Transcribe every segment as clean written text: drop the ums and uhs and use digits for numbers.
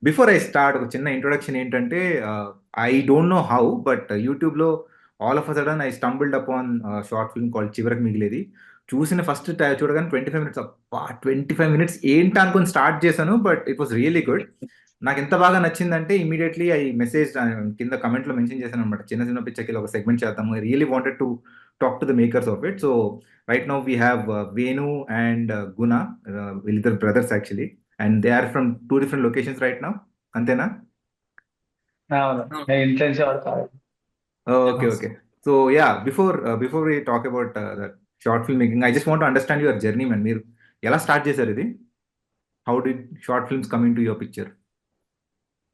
Before I start ఒక చిన్న introduction ఏంటంటే I don't know how but యూట్యూబ్లో all of a sudden I stumbled upon short film call Chivariki Migiledi. చూసిన first చూడగానే 25 minutes, అబ్బా 25 మినిట్స్ ఏంటి అనుకొని స్టార్ట్ చేశాను, but it was really good. నాకు ఎంత బాగా నచ్చిందంటే ఇమీడియట్లీ ఐ మెసేజ్ కింద కమెంట్లో మెన్షన్ చేశాను అనమాట, చిన్న చిన్న పిచ్చకి ఒక సెగ్మెంట్ చేద్దాము, I really wanted to talk to the makers of it. So right now we have Venu and Guna, వీళ్ళిద్దరు brothers actually, and they are from two different locations right now, అంతేనా? అవును. Oh. నేను ఇంట్లో నుంచి వాడతాను. Okay, okay. So yeah, before we talk about the short filmmaking, I just want to understand your journey, man. మీరు ఎలా start చేశారు ఇది? How did short films come into your picture?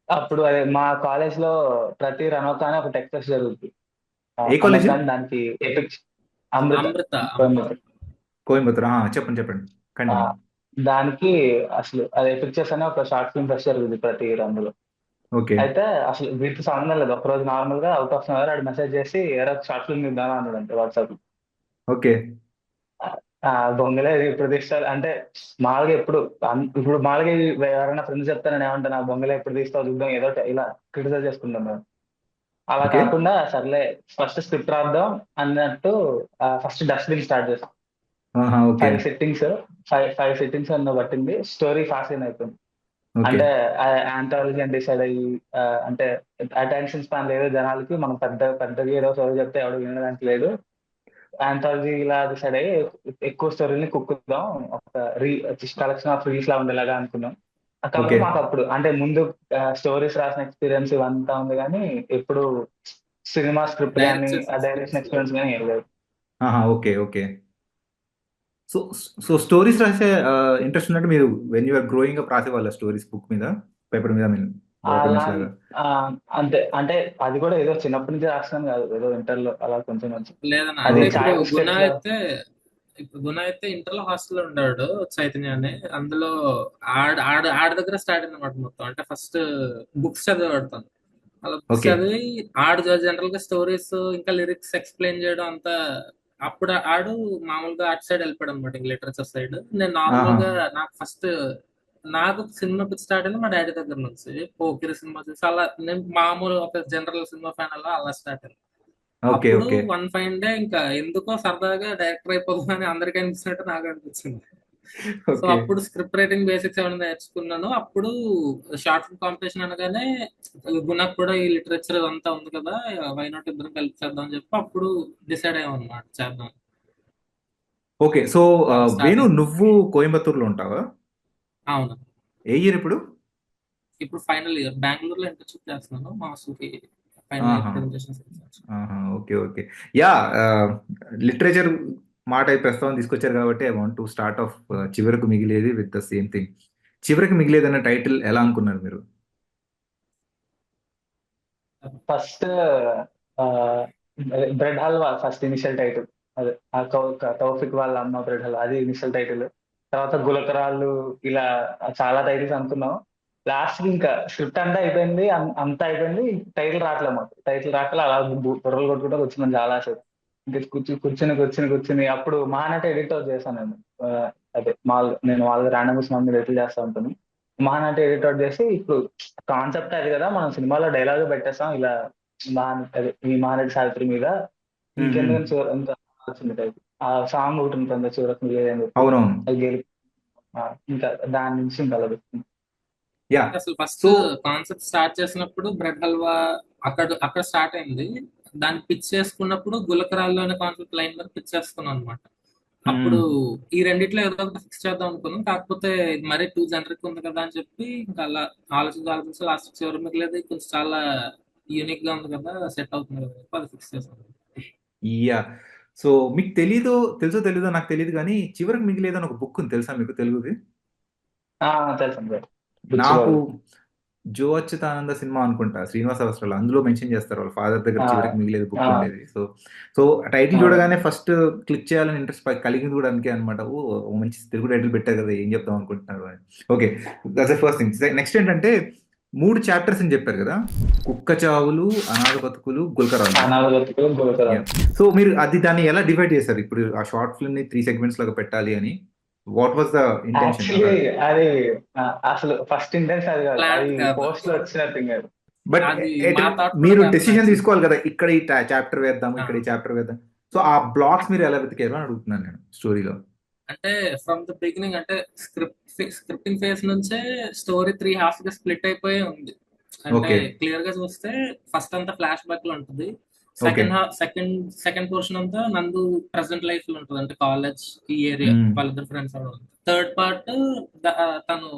అప్పుడు అదే మా కాలేజ్ లో ప్రతి రనోకా అని ఒక టెక్ ఫెస్ట్ జరుగుతుంది. ఏ కాలేజ్? అమెరికన్ దానికి ఎపిక్ అమృత అమృత. కోయంబత్తూర్. కోయంబత్తూర్. చెప్పండి చెప్పండి, ఆ, కంటిన్యూ. దానికి అసలు అది పిక్చర్స్ అనే ఒక షార్ట్ ఫిల్మ్ ఫెస్ట్ జరుగుతుంది ప్రతి రన్లో. ఓకే అయితే అసలు వీటికి సంబంధం లేదు. ఒక రోజు నార్మల్ గా అవుట్ ఆఫ్ అవర్ ఆడు మెసేజ్ చేసి ఏదో షార్ట్ ఫిల్మ్ ఇద్దామని అన్నాడు అంటే వాట్సాప్. ఓకే బొంగలే ఇప్పుడు తీస్తారు అంటే మామూలుగా ఎప్పుడు ఇప్పుడు మామూలుగా ఎవరైనా ఫ్రెండ్స్ చెప్తే నేను ఏమంటాను, నా బొంగలే ఎప్పుడు తీస్తావు చూద్దాం ఏదో ఒకటి ఇలా క్రిటిసైజ్ చేసుకుంటాం మేము. అలా ఓకే కాకుండా సర్లే ఫస్ట్ స్క్రిప్ట్ రాద్దాం అన్నట్టు ఫస్ట్ డస్ట్బిన్ స్టార్ట్ చేస్తాం. Okay five sittings five sittings అన్న పట్టింది. స్టోరీ ఫాస్ట్ అయిపోయింది. ఓకే అంటే ఆంథాలజీ అని డిసైడ్ అయ్యి అంటే అటెన్షన్ స్పాన్ లేదు జనాలకి. మనం పెద్దగా ఏదో స్టోరీ చెప్తే ఎవడు వినడానికి లేదు. ఆంథాలజీ ఇలా డిసైడ్ అయ్యి ఎక్కువ స్టోరీని కుక్కుదాం, ఒక కలెక్షన్ ఆఫ్ రీల్స్ లా ఉండేలాగా అనుకున్నాం. ఓకే కాకపోతే మాకు అప్పుడు అంటే ముందు స్టోరీస్ రాసిన ఎక్స్పీరియన్స్ ఇవంతా ఉంది, కానీ ఎప్పుడు సినిమా స్క్రిప్ట్ కానీ డైరెక్షన్ ఎక్స్పీరియన్స్ కానీ ఏం లేదు. Okay okay. So so stories రాసే ఇంట్రెస్ట్ ఉన్నట్టు మీరు వెన్ యూఆర్ గ్రోయింగ్ అప్ రాసేవాళ్ళ స్టోరీస్ బుక్ మీద, పేపర్ మీద, ఐ మీన్ అలా డాక్యుమెంట్స్ లాగా? ఆ, అంతే. అంటే అది కూడా ఏదో చిన్నప్పటి నుంచి రాస్తున్నాను కాదు, ఏదో ఇంటర్ లో అలా కొంచెం కొంచెం. లేదన్నా, అది అంటే ఓకే ఇప్పుడు చాయ్ గుణ బిస్కెట్స్ లో. అయితే ఇప్పుడు గుణ అయితే ఇంటర్ లో హాస్టల్లో ఉన్నాడు చైతన్య అని. అందులో ఆడ దగ్గర స్టార్ట్ అయింది అనమాట మొత్తం. అంటే ఫస్ట్ బుక్స్ చదివాడుతాను. అలా బుక్స్ ఓకే చదివి ఆడు జనరల్ గా స్టోరీస్ ఇంకా లిరిక్స్ ఎక్స్ప్లెయిన్ చేయడం అంతా. అప్పుడు ఆడు మామూలుగా అటు సైడ్ వెళ్ళిపోయాడు అనమాట, లిటరేచర్ సైడ్. నేను నార్మల్ ఆహా గా నాకు సినిమా పిచ్చి స్టార్ట్ అయింది మా డాడీ దగ్గర నుంచి. పోకిరి సినిమా చూసి అలా నేను మామూలు ఒక జనరల్ సినిమా ఫ్యాన్ అలా స్టార్ట్ అయింది. ఓకే అప్పుడు ఓకే వన్ ఫైన్ డే ఇంకా ఎందుకో సరదాగా డైరెక్టర్ అయిపోదాం అని అందరికీ అనిపించినట్టు నాకు అనిపించింది. సో ఓకే అప్పుడు స్క్రిప్ట్ రైటింగ్ బేసిక్స్ ఏమైనా నేర్చుకున్నాను. అప్పుడు షార్ట్ ఫిల్మ్ కాంపిటీషన్ అనగానే గుణకు కూడా ఈ లిటరేచర్ అంతా ఉంది కదా, వై నాట్ ఇద్దరం కలిపి చేద్దాం అని చెప్పి అప్పుడు డిసైడ్ అయ్యాం అనమాట చేద్దాం. ఓకే. సో అలా స్టార్ట్ వేణు, అయింది. నువ్వు కోయంబత్తూర్‌లో ఉంటావా? అవును. ఏ ఇయర్ ఇప్పుడు? ఇప్పుడు ఫైనల్ ఇయర్ బెంగళూరులో ఇంటర్న్షిప్ చేస్తున్నాను. మాస్టర్కి ఫైనల్ ఇయర్ ఆహా! Presentation. Okay. Okay. Yeah! Literature మాట ప్రస్తావన తీసుకొచ్చారు కాబట్టి I want to start of చివరకు మిగిలేది విత్ ద సేమ్ థింగ్. చివరికి మిగిలేదన్న టైటిల్ ఎలా అనుకున్నారు మీరు? First bread halwa first initial title. అదే తౌఫిక్ వాళ్ళ అమ్మ బ్రెడ్ హల్వా అది ఇనిషియల్ టైటిల్. తర్వాత గులకరాళ్ళు ఇలా చాలా టైటిల్స్ అనుకున్నాం. లాస్ట్ ఇంకా స్క్రిప్ట్ అంతా అయిపోయింది, అంతా అయిపోయింది. టైటిల్ రావట్లేదు మాకు. టైటిల్ రాకలే అలా బుర్రలు కొట్టుకుంటూ కూర్చున్నాం చాలా సేపు. ఇంకా కూర్చుని అప్పుడు మహానట ఎడిటర్ చేశాను నేను. ఆ, అదే నేను వాళ్ళ ర్యాండమ్ మమ్మీ ఎడిట్ చేస్తా ఉంటాను. మహానటి ఎడిట్ చేసి ఇప్పుడు కాన్సెప్ట్ అది కదా, మనం సినిమాలో డైలాగ్ పెట్టేస్తాం ఇలా అదే ఈ మహానటి సావిత్రి మీద హ్మ్. హ్మ్. ఇంకెందుకని ఇంకా వచ్చింది టైప్. ఆ సాంగ్ ఒకటి ఉంటుంది చివరికి అని చెప్పి అవునవును. అది గెలి ఇంకా దాని నుంచి ఇంకా అలా పెట్టింది. యాహ్! అసలు ఫస్ట్ సో కాన్సెప్ట్ స్టార్ట్ చేసినప్పుడు బ్రెడ్ హల్వా అక్కడ స్టార్ట్ అయింది. దాన్ని పిచ్ చేసుకున్నప్పుడు గులకరాల్లో అనే కాన్సెప్ట్ లైన్ మీద పిచ్ చేసుకున్నాం అనమాట. హ్మ్. అప్పుడు ఈ రెండిట్లో ఏదో ఒకటి ఫిక్స్ చేద్దాం అనుకున్నాం. కాకపోతే ఇది మరీ టూ జనరిక్ ఉంది కదా అని చెప్పి ఇంకా అలా ఆలోచించి లాస్ట్ చివరి మిగిలేదు కొంచెం చాలా యూనిక్ గా ఉంది కదా, సెట్ అవుతుంది కదా అని అది ఫిక్స్ చేసాం. యాహ్! సో మీకు తెలుసో తెలీదో నాకు తెలీదు గానీ 'చివరకు మిగిలేదని' ఒక బుక్ ఉంది, తెలుసా మీకు తెలుగుది? ఆ, తెలుసు. నాకు బుచ్చిబాబు. 'జో అచ్యుతానంద' సినిమా అనుకుంటా, శ్రీనివాస్ అవసరాలు అందులో మెన్షన్ చేస్తారు వాళ్ళ ఫాదర్ దగ్గర ఆ, చివరికి మిగిలేది ఆ, బుక్ ఉండేది. సో సో టైటిల్ అవును. చూడగానే ఫస్ట్ క్లిక్ చేయాలని ఇంట్రెస్ట్ కలిగింది కూడా అందుకే అనమాట. మంచి తెలుగు టైటిల్ పెట్టారు కదా, ఏం చెప్దాం అనుకుంటున్నారు అని. Okay, that's the first thing. Next ఏంటంటే 3 చాప్టర్స్ అని చెప్పారు కదా, కుక్క చావులు, అనాథ బతుకులు, గుల్కరాళ్ళు. అనాథబతుకులు, గులకరాలు. సో మీరు దాన్ని ఎలా డివైడ్ చేశారు ఇప్పుడు ఆ షార్ట్ ఫిల్మ్ ని 3 సెగ్మెంట్స్ లాగా పెట్టాలి అని? వాట్ వాస్ ద ఇంటెన్షన్ అక్కడ? యాక్చువల్లీ అది అసలు ఫస్ట్ ఇంటెన్స్ అది కాదు, ప్లాన్ అది కాదు, పోస్ట్ లో వచ్చినట్టు కాదు. బట్ అది మా థాట్ కూడా మీరు కాదు డెసిషన్ యాక్చువల్లీ. తీసుకోవాలి కదా, ఇక్కడ ఈ చాప్టర్ వేద్దాం, ఇక్కడ ఈ చాప్టర్ వేద్దాం. సో ఆ బ్లాక్స్ మీరు ఎలా వెతికారు అని అడుగుతున్నాను నేను స్టోరీలో. అంటే ఫ్రమ్ ద బిగినింగ్ అంటే స్క్రిప్టింగ్ ఫేజ్ నుంచే స్టోరీ 3 హాఫ్స్ గా స్ప్లిట్ అయిపోయి ఉంది. అంటే ఓకే. క్లియర్ గా చూస్తే ఫస్ట్ అంతా ఫ్లాష్ బ్యాక్ లో ఉంటుంది. ఓకే. సెకండ్ పోర్షన్ అంతా నందు ప్రెసెంట్ లైఫ్ లో ఉంటుంది, అంటే కాలేజ్ ఈ ఏరియా వాళ్ళిద్దరు ఫ్రెండ్స్ అవ్వడం. థర్డ్ పార్ట్ తను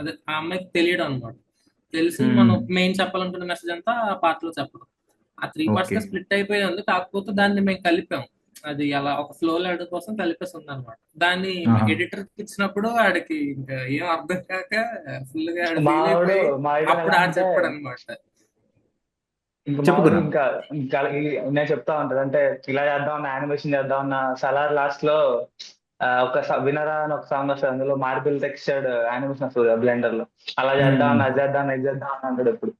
అదే ఆ అమ్మాయికి తెలియడం అనమాట. తెలిసి మనం మెయిన్ చెప్పాలనుకున్న మెసేజ్ అంతా ఆ పార్ట్ లో చెప్పడం. ఆ 3 పార్ట్స్ ఓకే. గా స్ప్లిట్ అయిపోయి ఉంది. కాకపోతే దాన్ని మేము కలిపాం, అది అలా ఒక ఫ్లో లెడ్ కోసం కలిపేసి ఉంది అనమాట. దాన్ని ఆహా. ఎడిటర్ కి ఇచ్చినప్పుడు ఆడికి ఇంకా ఏం అర్థం కాక ఫుల్ గా ఆడు మావాడు ఫీల్ అయిపోయి మా ఐడియా అప్పుడు ఎలా ఆడు అంటే చెప్పాడు అనమాట. ఇంకా చెప్పు మావాడు గురు. ఇంకా నేను చెప్తా ఉంటాడు, అంటే ఇలా చేద్దాం అన్న, యానిమేషన్ చేద్దాం అన్న. సలార్ లాస్ట్ లో ఒక వినరా అని ఒక సాంగ్ వస్తుంది, అందులో మార్బుల్ టెక్స్చర్డ్ యానిమేషన్ వస్తుంది బ్లెండర్ లో. అలా చేద్దాం అన్న, అది చేద్దాం అన్న, ఇది చేద్దాం అని అన్నాడు ఎప్పుడు.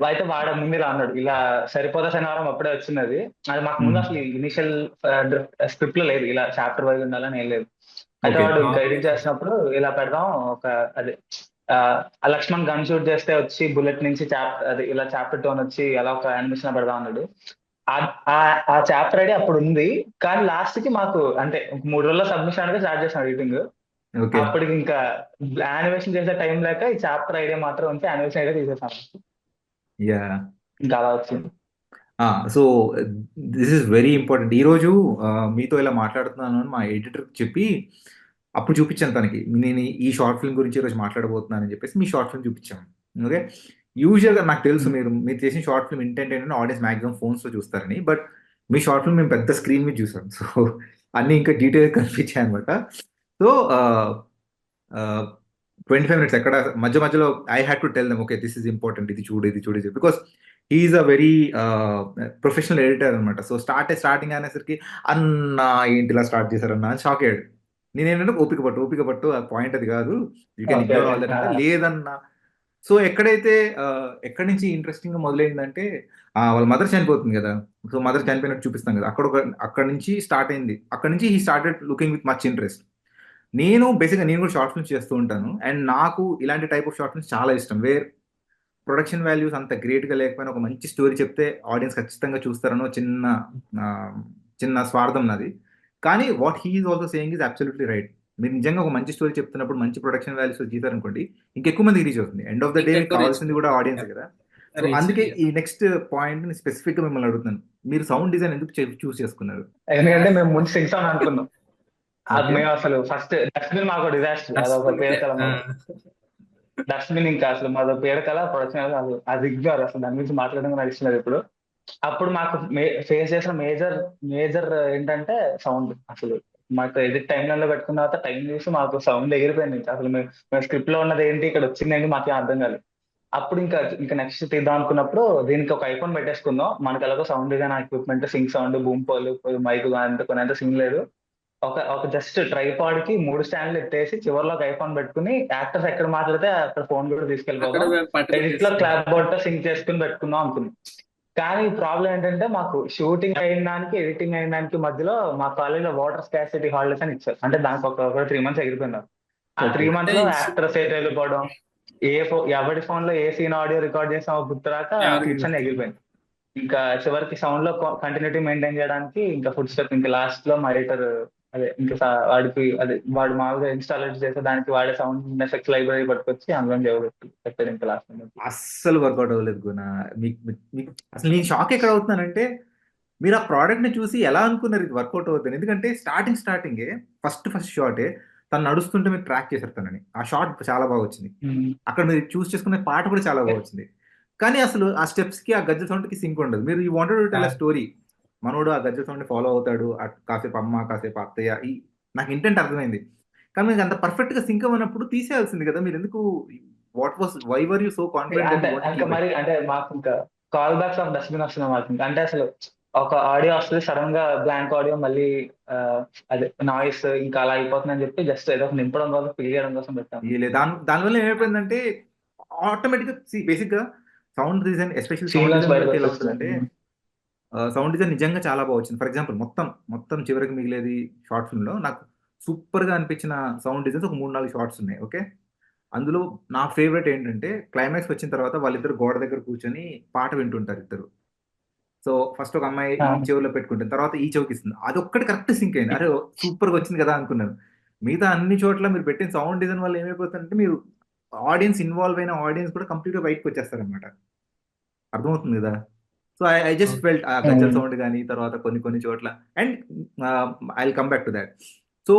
అయితే వాడ ముందు ఇలా అన్నాడు, ఇలా సరిపోతా శనివారం అప్పుడే వచ్చినది. అది మాకు ముందు అసలు ఇనిషియల్ స్క్రిప్ట్ లో లేదు, ఇలా చాప్టర్ వైజ్ ఉండాలని ఏం లేదు. అయితే ఓకే. వాడు ఇంకా ఎడిట్ చేసినప్పుడు ఇలా పెడదాం ఒక అదే లక్ష్మణ్ గన్ షూట్ చేస్తే వచ్చి బుల్లెట్ నుంచి అది ఇలా చాప్టర్ టోన్ వచ్చి ఎలా ఒక యానిమేషన్ పెడదాం అన్నాడు. ఆ చాప్టర్ ఐడి అప్పుడు ఉంది, కానీ లాస్ట్ కి మాకు అంటే 3 రోజుల్లో సబ్మిషన్ అనేది స్టార్ట్ చేసాం ఎడిటింగ్. ఓకే. అప్పటికి ఇంకా యానిమేషన్ చేసే టైం లేక ఈ చాప్టర్ ఐడియా మాత్రం ఉంటే యానిమేషన్ ఐడియా తీసేసాం. యా. ఇంకా అలా వచ్చింది. So this is very important. ఈరోజు మీతో ఇలా మాట్లాడుతున్నాను అని మా ఎడిటర్ చెప్పి అప్పుడు చూపించాను తనకి, నేను ఈ షార్ట్ ఫిల్మ్ గురించి ఈరోజు మాట్లాడబోతున్నానని చెప్పేసి మీ షార్ట్ ఫిల్మ్ చూపించాను. ఓకే. యూజువల్గా నాకు తెలుసు మీరు చేసిన షార్ట్ ఫిల్మ్ ఇంటెంట్ ఏంటంటే ఆడియన్స్ మ్యాక్సిమం ఫోన్స్లో చూస్తారని, బట్ మీ షార్ట్ ఫిల్మ్ మేము పెద్ద స్క్రీన్ మీద చూసాం. సో అన్నీ ఇంకా డీటెయిల్ కనిపించాయి అనమాట. సో 25 minutes ఎక్కడ మధ్య మధ్యలో I had to tell them, okay this is important, ఇది చూడు ఇది చూడు, because he's a very professional editor అనమాట. సో స్టార్టింగ్ అనేసరికి అన్న ఏంటి ఇలా స్టార్ట్ చేశారన్న అని షాక్ అయ్యాడు. నేనేంటంటే ఓపిక పట్టు ఆ పాయింట్ అది కాదు, you can Okay, ignore okay. All that అంటే లేదన్నా. సో ఎక్కడి నుంచి ఇంట్రెస్టింగ్ గా మొదలైందంటే వాళ్ళ మదర్ చనిపోతుంది కదా. సో మదర్ చనిపోయినట్టు చూపిస్తాం కదా, అక్కడ నుంచి స్టార్ట్ అయింది. అక్కడ నుంచి he started looking with much interest. నేను కూడా షార్ట్ ఫిల్మ్స్ చేస్తూ ఉంటాను, అండ్ నాకు ఇలాంటి టైప్ ఆఫ్ షార్ట్ ఫిల్మ్స్ చాలా ఇష్టం, వేర్ ప్రొడక్షన్ వాల్యూస్ అంత గ్రేట్గా లేకపోయినా ఒక మంచి స్టోరీ చెప్తే ఆడియన్స్ ఖచ్చితంగా చూస్తారనో చిన్న స్వార్థం నాది. కానీ what he is also saying is absolutely right. మీరు నిజంగా ఒక మంచి స్టోరీ చెప్తున్నప్పుడు మంచి ప్రొడక్షన్ వాల్యూస్ తీసారనుకోండి, ఇంకెక్కువ మంది రీచ్ అవుతుంది. ఎండ్ ఆఫ్ ద డే మీకు కావాల్సింది కూడా ఆడియన్స్ కదా. సో అందుకే ఈ నెక్స్ట్ పాయింట్ స్పెసిఫిక్ గా మిమ్మల్ని అడుగుతున్నాను, మీరు సౌండ్ డిజైన్ ఎందుకు చూస్ చేసుకున్నారు? ఎందుకంటే మేము ముందు సింగ్ సౌండ్ అనుకున్నాం. అది Okay. మేము అసలు ఫస్ట్ డస్ట్బిన్ మాకు డిజాస్టర్, అదొక పేరుకల. డస్ట్బిన్ ఇంకా అసలు మాది పేరుకల ప్రొడక్షన్ అసలు అది ఇగ్నోర్, అసలు దాని గురించి మాట్లాడడం నడుస్తున్నది ఇప్పుడు. అప్పుడు మాకు ఫేస్ చేసిన మేజర్ ఏంటంటే సౌండ్. అసలు మాకు ఎడిట్ టైం లైన్ లో పెట్టుకున్న తర్వాత టైం చూసి మాకు సౌండ్ ఎగిరిపోయింది. అసలు మేము స్క్రిప్ట్ లో ఉన్నది ఏంటి, ఇక్కడ వచ్చిందేంటి మాకేం అర్థం కాలేదు. అప్పుడు ఇంకా నెక్స్ట్ తీద్దాం అనుకున్నప్పుడు దీనికి ఒక ఐఫోన్ పెట్టేసుకుందాం, మనకి ఎలాగో sound design equipment, sync sound, boom pole, mic కొనేంత సింగ్ లేదు. ఒక జస్ట్ ట్రైపాడ్ కి 3 స్టాండ్లు ఎత్తేసి చివరిలో ఒక ఐఫోన్ పెట్టుకుని యాక్టర్స్ ఎక్కడ మాట్లాడితే అక్కడ ఫోన్ కూడా తీసుకెళ్ళిపోదాం, ఎడిట్ లో క్లాప్ బోర్డ్ తో సింక్ చేసుకుని పెట్టుకుందాం అనుకున్నాం. కానీ ప్రాబ్లం ఏంటంటే మాకు షూటింగ్ అయిన దానికి ఎడిటింగ్ అయిన దానికి మధ్యలో మా కాలేజ్ లో వాటర్ స్కాసిటీ హాలిడేస్ అని ఇచ్చారు. అంటే దానికి ఒక 3 months ఎగిరిపోయినారు. ఆ 3 months లో యాక్టర్స్ వెళ్ళిపోవడం, ఎవరి ఫోన్ లో ఏ సీన్ ఆడియో రికార్డ్ చేసామో గుర్తురాక క్లిప్స్ అన్ని ఎగిరిపోయింది. ఇంకా చివరికి సౌండ్ లో కంటిన్యూటీ మెయింటైన్ చేయడానికి ఇంకా ఫుడ్ స్టెప్ ఇంకా లాస్ట్ లో మా ఎడిటర్ వాడికి వాడు మామూలుగా ఇన్స్టాల్ చేసే దానికి వాడే సౌండ్ ఎఫెక్ట్స్ లైబ్రరీ పట్టుకొచ్చి అందులో పెట్టాడు ఇంకా లాస్ట్. అస్సలు వర్కౌట్ అవ్వలేదు గుణ. మీకు అసలు నేను షాక్ ఎక్కడ అవుతున్నానంటే, మీరు ఆ ప్రోడక్ట్ ని చూసి ఎలా అనుకున్నారు ఇది వర్కౌట్ అవుతుంది? ఎందుకంటే స్టార్టింగే ఫస్ట్ షాటే తను నడుస్తుంటే మీరు ట్రాక్ చేశారు తనని, ఆ షాట్ చాలా బాగా వచ్చింది. అక్కడ మీరు చూస్ చేసుకునే పాట కూడా చాలా బాగా వచ్చింది. కానీ అసలు ఆ స్టెప్స్ కి ఆ గజ్జ సౌండ్ కి సింక్ ఉండదు. మీరు you wanted to tell a story, మనోడు ఆ గజ్జ సౌండ్ ని ఫాలో అవుతాడు, కాసేపు అమ్మ కాసేపు అత్తయ్య, నాకు ఇంటెంట్ అర్థమైంది. కానీ మీకు అంత పర్ఫెక్ట్ గా సింక్ అవ్వనప్పుడు తీసేయాల్సింది కదా. మీరు ఎందుకు, why were you so confident? మరి అంటే మాకు ఇంకా కాల్ బ్యాక్స్ ఆఫ్ డస్ట్బిన్ వస్తున్నాం మాకు. అంటే అసలు ఒక ఆడియో వస్తుంది, సడన్ గా బ్లాంక్ ఆడియో, మళ్ళీ అదే నాయిస్ ఇంకా అలా అయిపోతుందని చెప్పి జస్ట్ ఏదో నింపడం కోసం, ఫిల్ చేయడం కోసం పెట్టాము. దానివల్ల ఏమైపోయిందంటే ఆటోమేటిక్ గా బేసిక్ గా sound design, especially sound Seamless design బయటకు ఎలా వచ్చేస్తుంది. ఉంటుందంటే, సౌండ్ డిజైన్ నిజంగా చాలా బాగా వచ్చింది. ఫర్ ఎగ్జాంపుల్ మొత్తం చివరికి మిగిలేది షార్ట్ ఫిల్మ్ లో నాకు సూపర్ గా అనిపించిన సౌండ్ డిజైన్స్ ఒక 3-4 షార్ట్స్ ఉన్నాయి. ఓకే, అందులో నా ఫేవరెట్ ఏంటంటే క్లైమాక్స్ వచ్చిన తర్వాత వాళ్ళిద్దరు గోడ దగ్గర కూర్చొని పాట వింటుంటారు ఇద్దరు. సో ఫస్ట్ ఒక అమ్మాయి ఆ, ఈ చెవిలో పెట్టుకుంటుంది, తర్వాత ఈ చెవికి ఇస్తుంది. అది ఒక్కటి కరెక్ట్ సింక్ అయింది. అరే సూపర్ గా వచ్చింది కదా అనుకున్నాను. మిగతా అన్ని చోట్ల మీరు పెట్టిన సౌండ్ డిజైన్ వల్ల ఏమైపోతుందంటే మీరు ఆడియన్స్ ఇన్వాల్వ్ అయిన ఆడియన్స్ కూడా కంప్లీట్ గా బయటకు వచ్చేస్తారు అనమాట. అర్థమవుతుంది కదా. సో ఐ జస్ట్ అవును. ఫెల్ట్ ఆ గజ్జల సౌండ్ కానీ తర్వాత కొన్ని కొన్ని చోట్ల. And I come back to that. So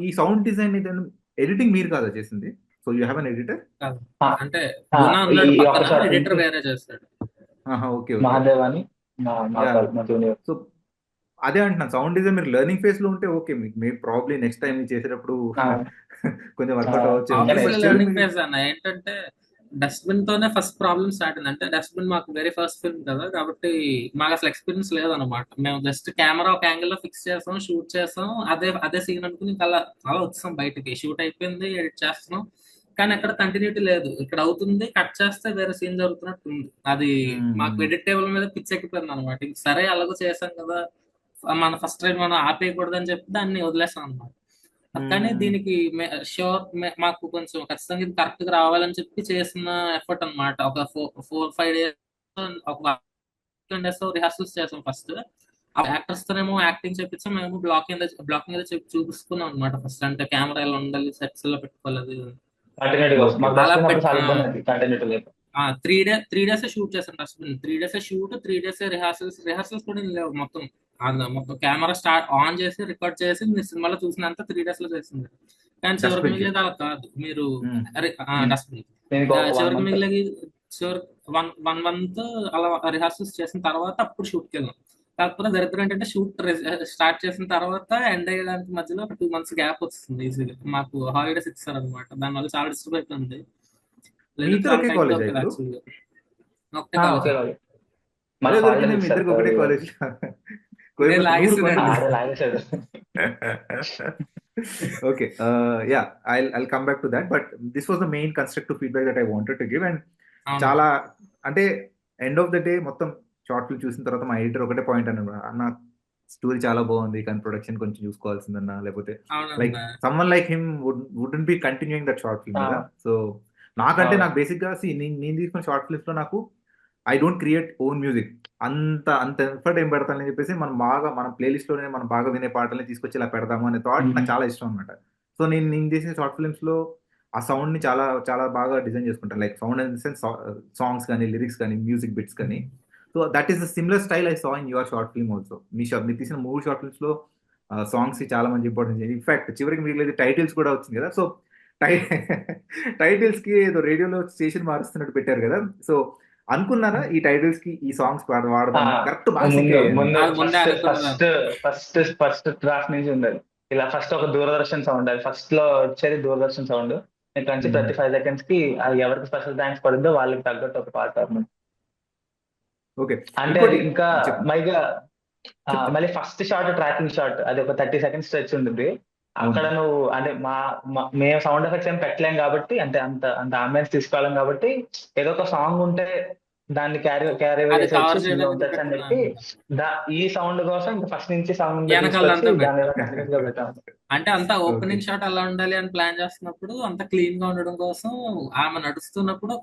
ఈ సౌండ్ డిజైన్ ఎడిటింగ్ మీరు కాదా చేసింది? So you have an editor? కాదు. ఆ, అంటే ఆ, గుణ ఈ ఉన్నాడు ఈ ఒక పక్కన, షార్ట్ ఎడిటర్ వేరే చేస్తాడు. Okay okay. మహాదేవ్ అని మా యా. మా జూనియర్. సో అదే అంటున్నాను, సౌండ్ డిజైన్ మీరు లెర్నింగ్ ఫేజ్ లో ఉంటే ఓకే, మీకు ప్రాబ్లీ నెక్స్ట్ టైం చేసేటప్పుడు కొంచెం వర్కౌట్ అవ్వచ్చు. ఇంకా ఆబ్వియస్లీ నెక్స్ట్ లెర్నింగ్ ఫేజ్ అన్న. ఏంటంటే డస్ట్బిన్ తోనే ఫస్ట్ ప్రాబ్లమ్ స్టార్ట్ అయింది. అంటే డస్ట్బిన్ మాకు వెరీ ఫస్ట్ ఫిల్మ్ కదా, కాబట్టి మాకు అసలు ఎక్స్పీరియన్స్ లేదన్నమాట. మేము జస్ట్ కెమెరా ఒక యాంగిల్ లో ఫిక్స్ చేస్తాం, షూట్ చేస్తాం, అదే అదే సీన్ అనుకుని ఇంకా అలా అలా వచ్చాం బయటికి. షూట్ అయిపోయింది, ఎడిట్ చేస్తున్నాం, కానీ అక్కడ కంటిన్యూటీ లేదు. ఇక్కడ అవుతుంది, కట్ చేస్తే వేరే సీన్ జరుగుతున్నట్టు ఉంది. అది మాకు ఎడిట్ టేబుల్ మీద పిచ్చెక్కిపోయింది అనమాట. ఇంక సరే అలాగో చేసాం కదా, మన ఫస్ట్ టైం మనం ఆపేయకూడదని చెప్పి దాన్ని వదిలేసాం అనమాట. కానీ దీనికి షూర్ మాకు కొంచెం ఖచ్చితంగా ఇది కరెక్ట్ గా రావాలని చెప్పి చేసిన ఎఫర్ట్ అన్నమాట. ఒక 4-5 డేస్, ఒక 10 డేస్ రిహార్సల్స్ చేసాం ఫస్ట్. యాక్టర్స్ తోనేమో యాక్టింగ్ చేపించాం, మేము బ్లాకింగ్ ఏదో చెప్పి చూపిస్తున్నాం అనమాట ఫస్ట్. అంటే కెమెరా ఎలా ఉండాలి, సెట్స్ ఎలా పెట్టుకోవాలి అది ఇది. కంటిన్యూటీ కోసం ఓకే మాకు అలా డస్ట్బిన్ అప్పుడు చాలా ఇబ్బంది అయింది కంటిన్యూటీ లేదు. 3 డేస్ షూట్ చేసాం dustbin. 3 days shoot, 3 days rehearsals కూడా ఏం లేవు మొత్తం. మొత్తం కెమెరా స్టార్ట్ ఆన్ చేసి రికార్డ్ చేసి మీరు సినిమాలో చూసినంత 3 డేస్ లో చేసింది. కానీ చివరికి డస్ట్బిన్ కి. మిగిలేదు అలా కాదు. మీరు డస్ట్బిన్ దీనికి ఒక 1 చివరికి మంత్ మిగిలిన చివరికి 1 మంత్ అలా రిహార్సల్స్ చేసిన తర్వాత అప్పుడు షూట్కి వెళ్ళాం. కాకపోతే దరిద్రం ఏంటంటే షూట్ స్టార్ట్ చేసిన తర్వాత ఎండ్ అయ్యడానికి మధ్యలో ఒక 2 months గ్యాప్ వస్తుంది ఈజీగా. మాకు హాలిడేస్ ఇచ్చారు అనమాట, దానివల్ల చాలా డిస్టర్బ్ అయిపోయింది. మీ లేదా ఇద్దరు చాలా ఒకే టైం కాలేజ్ దొరికేది ఇప్పుడు? యాక్చువల్గా. ఒకటే కాలేజ్. ఓకే కాదు. అదే మన దొరికింది హాలిడేస్ మీ ఇస్తారు ఇద్దరికి ఒకటే కాలేజ్. నేను లాగేసాను. అదే లాగేశాడు. Okay, yeah, I'll come back to that, but this was the main constructive feedback that I wanted to give. And అవును. చాలా అంటే ఎండ్ ఆఫ్ ద డే మొత్తం షార్ట్లు చూసిన తర్వాత మా ఎడిటర్ ఒకటే పాయింట్ అన్న స్టోరీ చాలా బాగుంది కానీ ప్రొడక్షన్ కొంచెం చూసుకోవాల్సిందన్నా, లేకపోతే లైక్ అవునన్నా. Someone like him wouldn't be continuing that short film కదా. సో నాకంటే అవును. నాకు బేసిక్ గా నేను తీసుకున్న షార్ట్ ఫిల్మ్స్ లో నాకు I don't create own music. అంత ఎఫర్ట్ ఏం పెడతానని చెప్పేసి మన ప్లేలిస్ట్ లోనే మనం బాగా వినే పాటల్ని తీసుకొచ్చి ఇలా పెడదాము అనే థాట్ నాకు చాలా ఇష్టం అనమాట. సో నేను చేసే షార్ట్ ఫిల్మ్స్ లో ఆ సౌండ్ ని చాలా చాలా బాగా డిజైన్ చేసుకుంటాను. Like sound in the sense songs కానీ, లిరిక్స్ కానీ, మ్యూజిక్ బిట్స్ కానీ. So that is the similar style I saw in your short film also. మీరు తీసిన 3 షార్ట్ ఫిల్మ్స్ లో సాంగ్స్ చాలా మంచి ఇంపార్టెన్స్. ఇన్ఫాక్ట్ చివరికి మిగిలేదు టైటిల్స్ కూడా వచ్చింది కదా. సో టైటిల్స్ కి ఏదో రేడియోలో స్టేషన్ మారుస్తున్నట్టు పెట్టారు కదా. సో అనుకున్నారా ఈ టైటిల్స్ కి ఈ సాంగ్స్ వాడదాం? కరెక్ట్ బాగా sync ముందు అయ్యాయి. ముందు అది ముందే ఫస్ట్ ఫస్ట్ ఫస్ట్ డ్రాఫ్ట్ నుంచి ఉండదు. ఇలా ఫస్ట్ ఒక దూరదర్శన్ సౌండ్, అది ఫస్ట్ లో వచ్చేది దూరదర్శన్ సౌండ్. ఇక్కడ నుంచి ప్రతి 5 seconds కి అది ఎవరికి స్పెషల్ థ్యాంక్స్ పడుద్దో వాళ్ళకి తగ్గట్టు ఒక పాట అన్నమాట. ఓకే, అంటే ఇంకోటి అది ఇంకా చెప్పు. మైగా చెప్పు. మళ్ళీ ఫస్ట్ షాట్ ట్రాకింగ్ షాట్, అది ఒక 30 seconds స్ట్రెచ్ ఉంటుంది. అక్కడ అవును. నువ్వు అంటే మేము సౌండ్ ఎఫెక్ట్స్ ఏం పెట్టలేం కాబట్టి, అంటే అంత అంత అంబియన్స్ తీసుకోలేం కాబట్టి, ఏదో ఒక సాంగ్ ఉంటే దాన్ని క్యారీ అది చేసేయచ్చు, కవర్ సీన్ లో చేయడానికి ఉండొచ్చు అని చెప్పి పెట్టుకున్నాను. ఈ సౌండ్ కోసం ఇంకా ఫస్ట్ నుంచి సౌండ్ వెనకాల తీసుకొచ్చి అంతా దాని పెట్టాను. కంటిన్యూస్ గా పెట్టాము. అంటే అంతా ఓకే. ఓపెనింగ్ షాట్ అలా ఉండాలి అని ప్లాన్ చేస్తున్నప్పుడు అంత క్లీన్ గా ఉండడం కోసం ఆమె నడుస్తున్నప్పుడు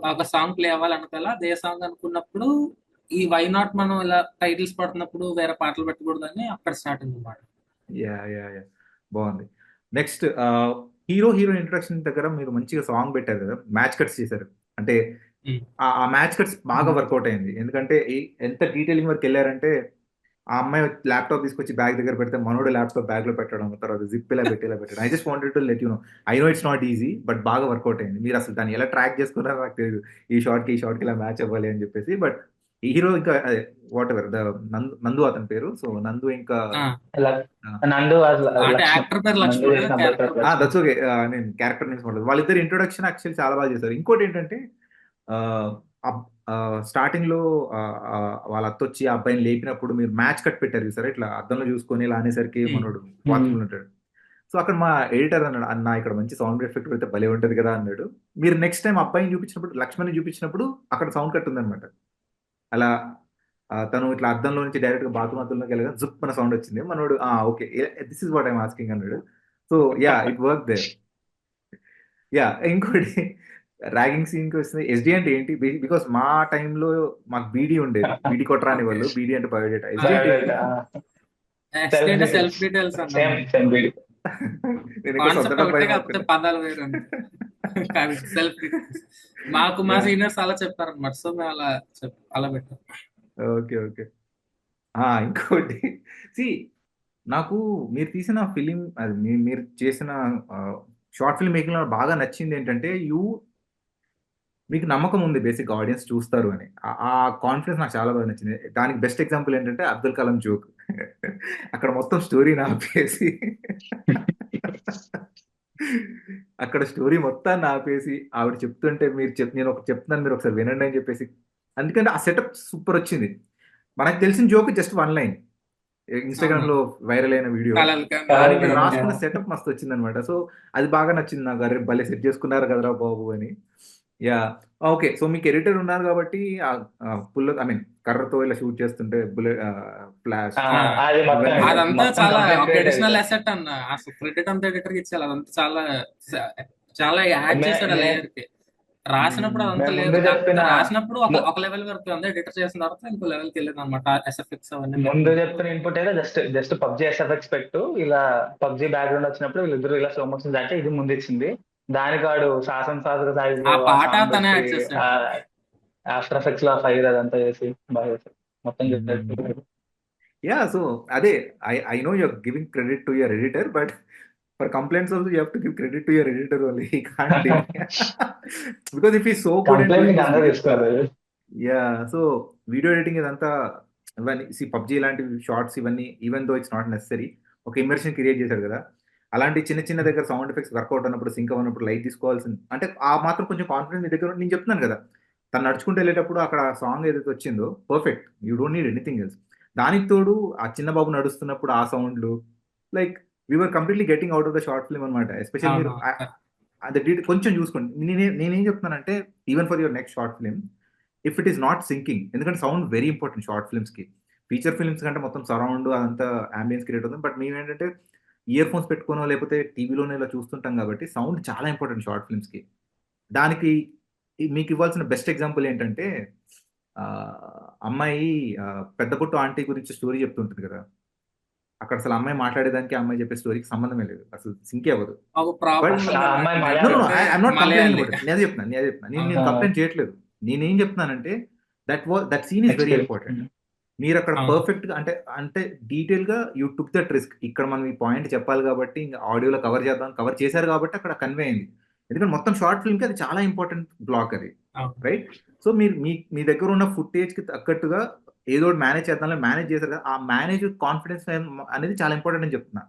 ఒక సాంగ్ ప్లే అవ్వాలనుకోవాలా, అదే సాంగ్ అనుకున్నప్పుడు ఈ వై నాట్ మనం ఇలా టైటిల్స్ పడుతున్నప్పుడు వేరే పాటలు పెట్టకూడదని అక్కడ స్టార్ట్ అయింది అన్నమాట. యా బాగుంది. నెక్స్ట్ హీరోయిన్ ఇంట్రొడక్షన్ దగ్గర మీరు మంచిగా సాంగ్ పెట్టారు కదా, మ్యాచ్ కట్స్ చేశారు. అంటే ఉమ్. ఆ మ్యాచ్ కట్స్ బాగా వర్కౌట్ అయింది. ఎందుకంటే ఎంత డీటెయిలింగ్ వరకు వెళ్ళారంటే ఆ అమ్మాయి ల్యాప్టాప్ తీసుకొచ్చి బ్యాగ్ దగ్గర పెడితే మనోడు ల్యాప్టాప్ బ్యాగ్ లో పెట్టడం, తర్వాత జిప్ ఇలా పెట్టడం. I just wanted to let you know, I know it's not easy, but బాగా వర్కౌట్ అయింది. మీరు అసలు దాన్ని ఎలా ట్రాక్ చేసుకున్నారో నాకు తెలియదు, ఈ షార్ట్ కి ఇలా మ్యాచ్ అవ్వాలి అని చెప్పేసి. బట్ ఈ హీరో ఇంకా వాట్ ఎవర్ నందు అతని పేరు. సో నందు ఇంకా ఆ, ఇలా నందు అంటే లక్ష్మణ్, యాక్టర్ పేరు నందు లక్ష్మణ్, చేసిన అబ్బాయి క్యారెక్టర్ పేరు పేరు లక్ష్మణ్. That's okay. నేను క్యారెక్టర్ నేమ్స్ మాట్లాడదు. వాళ్ళిద్దరు ఇంట్రొడక్షన్ యాక్చువల్లీ చాలా బాగా చేశారు. ఇంకోటి ఏంటంటే స్టార్టింగ్ లో వాళ్ళ అత్త వచ్చి ఆ అబ్బాయిని లేపినప్పుడు మీరు మ్యాచ్ కట్ పెట్టారు చూసారా, ఇట్లా అద్దంలో చూసుకొని ఇలా అనేసరికి మనోడు బాత్రూమ్ ఉంటాడు. సో అక్కడ మా ఎడిటర్ అన్నాడు, అన్న ఇక్కడ మంచి సౌండ్ ఎఫెక్ట్ పెడితే భలే ఉంటది కదా అన్నాడు. మీరు నెక్స్ట్ టైం అబ్బాయిని చూపించినప్పుడు, లక్ష్మణ్ని చూపించినప్పుడు అక్కడ సౌండ్ కట్ ఉందన్నమాట. అలా తను ఇట్లా అద్దంలో నుంచి డైరెక్ట్ గా బాత్రూమ్ అద్దంలోకి వెళ్ళగా జుప్ అన్న సౌండ్ వచ్చింది. మనోడు okay, this is what I'm asking అన్నాడు. So yeah, it work there. Yeah, ఇంకోటి ర్యాగింగ్ సీన్ కి వస్తుంది. ఎస్డి అంటే ఏంటి? బికాస్ మా టైంలో మాకు బీడీ ఉండేది, బీడీ కొట్టరాని ఓకే. వాళ్ళు, బీడీ అంటే బయోడేటా. ఎస్డి అంటే ఏంటి? ఎస్టీ అంటే సెల్ఫ్ సెల్ఫ్ డీటెయిల్స్ అన్న సేమ్ మనకి. Same video. నేను ఇంకా సొంత కాన్సెప్ట్ డబ్బా ఒకటే ఏమో కాకపోతే అనుకున్నా. పదాలు వేరు అంతే. కాదు, సెల్ఫ్ డీటెయిల్స్. మాకు మా యా, సీనియర్స్ అలా చెప్పారన్నమాట, సో మేము అలా పెట్టాం. Okay okay. ఇంకోటి సి, నాకు మీరు తీసిన ఫిలిం, అది మీరు చేసిన షార్ట్ ఫిల్మ్ మేకింగ్ లో బాగా నచ్చింది ఏంటంటే, మీకు నమ్మకం ఉంది బేసిక్ ఆడియన్స్ చూస్తారు అని. ఆ కాన్ఫిడెన్స్ నాకు చాలా బాగా నచ్చింది. దానికి బెస్ట్ ఎగ్జాంపుల్ ఏంటంటే అబ్దుల్ కలాం జోక్. అక్కడ మొత్తం స్టోరీని ఆపేసి అక్కడ స్టోరీ మొత్తాన్ని ఆపేసి ఆవిడ చెప్తుంటే నేను ఒకటి చెప్తున్నాను, మీరు ఒకసారి వినండి అని చెప్పేసి. అందుకంటే ఆ సెటప్ సూపర్ వచ్చింది. మనకు తెలిసిన joke just one line, Instagram అవును, లో వైరల్ అయిన వీడియో. కలలు కానీ కలలు మీరు కనబడతాయి. కనిపించే రాసుకున్న సెటప్ మస్తు వచ్చింది అనమాట. సో అది బాగా నచ్చింది నాకు. అరే భలే సెట్ చేసుకున్నారు కదరా బాబు అని. Yeah, okay. సో మీకు ఎడిటర్ ఉన్నారు కాబట్టి పుల్ల ఐ మీన్ కర్రతో ఇలా షూట్ చేస్తుంటే బుల్లెట్ ఫ్లాష్ ఆ, అది మొత్తం ఇవన్నీ అదంతా మొత్తం చాలా కంప్లీట్ ఒక క్రియేట్ అడిషనల్ అవుతుంది. అసెట్ అన్న. అసలు క్రెడిట్ అంతా ఎడిటర్ కి ఇచ్చేయాలి. అదంతా చాలా చాలా యాడ్ మే చేశాడు ఆ మే లేయర్ కి. రాసినప్పుడు అదంతా మేము లేదు, ముందు కాకపోతే చెప్పిన రాసినప్పుడు ము- ఒక లెవెల్ వరకు ఉంది, ఎడిటర్ చేసిన తర్వాత ఇంకో లెవెల్కి వెళ్ళేది అనమాట. ఎస్ఎఫ్ఎక్స్ అవన్నీ ముందు పెట్టుకుంటూ. చెప్పిన ఇన్పుట్ అయితే జస్ట్ జస్ట్ పబ్జి ఎస్ఎఫ్ఎక్స్ పెట్టు, ఇలా పబ్జి బ్యాక్గ్రౌండ్ వచ్చినప్పుడు వీళ్ళిద్దరు ఇలా స్లో మోషన్స్ అంటే ఇది ముందు ఇచ్చింది. దానికి వాడు శాసన సాగర ఆ సాగిలో ఆ పాట సాంగ్ తనే పెట్టి యాడ్ ఆ చేశాడు. ఆఫ్టర్ ఎఫెక్ట్స్ లో ఫైర్ అదంతా చేసి బాగా చేశారు. మొత్తం చేశారు. యా, సో అదే, I know you're giving credit to your editor, but for complaints also you have to give credit to your editor only. He can't deny. Because if he so good in complaint doing నీకు this అందరూ video. తీసుకోలేదు. Yeah, so video editing ఇదంతా, ఇవన్నీ PUBG లాంటి shorts ఇవన్నీ, even though it's not necessary, ఒక immersion create చేశారు కదా. అలాంటి చిన్న చిన్న దగ్గర సౌండ్ ఎఫెక్ట్స్ వర్కౌట్ అన్నప్పుడు, సింక్ అన్నప్పుడు లైట్ తీసుకోవాల్సింది అంటే ఆ మాత్రం కొంచెం కాన్ఫిడెన్స్ మీ దగ్గర నేను చెప్తున్నాను కదా. తను నడుచుకుంటూ వెళ్ళేటప్పుడు అక్కడ సాంగ్ ఏదైతే వచ్చిందో perfect, you don't need anything else. దానికి తోడు ఆ చిన్న బాబు నడుస్తున్నప్పుడు ఆ సౌండ్లు, like we are completely getting out of the short film అనమాట. ఎస్పెషల్ మీరు అవును. అది కొంచెం చూసుకోండి. నేనేం చెప్తున్నానంటే, even for your next short film, if it is not syncing, ఎందుకంటే sound very important short films కి. ఫీచర్ ఫిల్మ్స్ కంటే మొత్తం సరౌండ్ అదంతా అంబియన్స్ క్రియేట్ అవుతుంది. బట్ మేము ఏంటంటే ఇయర్ ఫోన్స్ పెట్టుకోనో లేకపోతే టీవీలోనే ఇలా చూస్తుంటాం కాబట్టి సౌండ్ చాలా ఇంపార్టెంట్ షార్ట్ ఫిల్మ్స్ కి. దానికి మీకు ఇవ్వాల్సిన బెస్ట్ ఎగ్జాంపుల్ ఏంటంటే, ఆ, అమ్మాయి పెద్ద పుట్టు ఆంటీ గురించి స్టోరీ చెప్తుంటుంది కదా. అక్కడ అసలు అమ్మాయి మాట్లాడేదానికి అమ్మాయి చెప్పే స్టోరీకి సంబంధమే లేదు, అసలు సింకే అవ్వదు. ఒక బట్ ప్రాబ్లం అసలు ఆ ఉందన్నమాట. అమ్మాయి నో నో మలయాళం. ఏంటంటే I'm not complaining Malayali. About it. నేను కంప్లైంట్ చేయట్లేదు. నేనేం చెప్తున్నానంటే, that scene is very important. Experience. మీరు అక్కడ అవును. పర్ఫెక్ట్ గా అంటే అంటే డీటెయిల్ గా యూ టుక్ దట్ రిస్క్. ఇక్కడ మనం ఈ పాయింట్ చెప్పాలి కాబట్టి ఇంకా ఆడియోలో కవర్ చేశారు కాబట్టి అక్కడ కన్వే అయింది. ఎందుకంటే మొత్తం షార్ట్ ఫిల్మ్ కి అది చాలా ఇంపార్టెంట్ బ్లాక్ అది, అవును. రైట్? సో మీరు మీ దగ్గర ఉన్న ఫుటేజ్ కి తగ్గట్టుగా ఏదో ఒకటి మేనేజ్ చేద్దాం, మేనేజ్ చేశారు కదా. ఆ మేనేజ్ కాన్ఫిడెన్స్ అనేది చాలా ఇంపార్టెంట్ అని చెప్తున్నా.